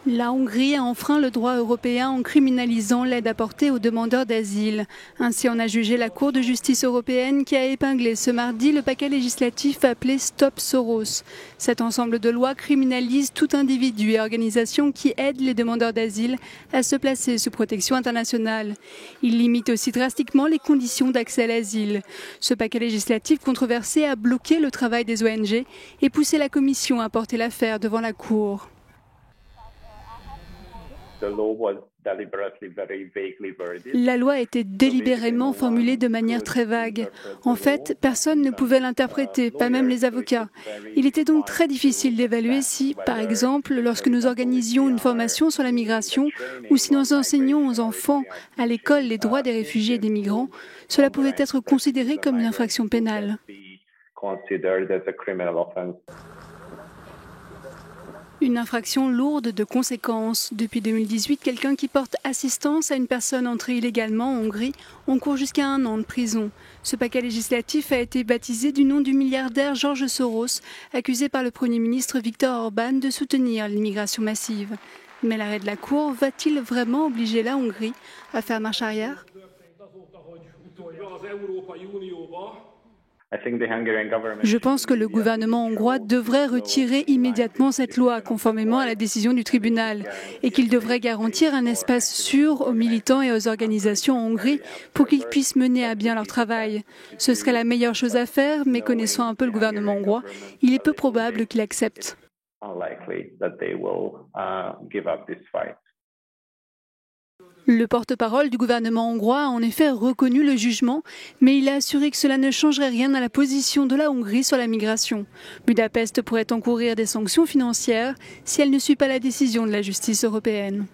La Hongrie a enfreint le droit européen en criminalisant l'aide apportée aux demandeurs d'asile. Ainsi en a jugé la Cour de justice européenne qui a épinglé ce mardi le paquet législatif appelé Stop Soros. Cet ensemble de lois criminalise tout individu et organisation qui aide les demandeurs d'asile à se placer sous protection internationale. Il limite aussi drastiquement les conditions d'accès à l'asile. Ce paquet législatif controversé a bloqué le travail des ONG et poussé la Commission à porter l'affaire devant la Cour. La loi a été délibérément formulée de manière très vague. En fait, personne ne pouvait l'interpréter, pas même les avocats. Il était donc très difficile d'évaluer si, par exemple, lorsque nous organisions une formation sur la migration ou si nous enseignions aux enfants à l'école les droits des réfugiés et des migrants, cela pouvait être considéré comme une infraction pénale. Une infraction lourde de conséquences. Depuis 2018, quelqu'un qui porte assistance à une personne entrée illégalement en Hongrie encourt jusqu'à 1 an de prison. Ce paquet législatif a été baptisé du nom du milliardaire George Soros, accusé par le Premier ministre Viktor Orban de soutenir l'immigration massive. Mais l'arrêt de la Cour va-t-il vraiment obliger la Hongrie à faire marche arrière ? Je pense que le gouvernement hongrois devrait retirer immédiatement cette loi, conformément à la décision du tribunal, et qu'il devrait garantir un espace sûr aux militants et aux organisations en Hongrie pour qu'ils puissent mener à bien leur travail. Ce serait la meilleure chose à faire, mais connaissant un peu le gouvernement hongrois, il est peu probable qu'il accepte. Le porte-parole du gouvernement hongrois a en effet reconnu le jugement, mais il a assuré que cela ne changerait rien à la position de la Hongrie sur la migration. Budapest pourrait encourir des sanctions financières si elle ne suit pas la décision de la justice européenne.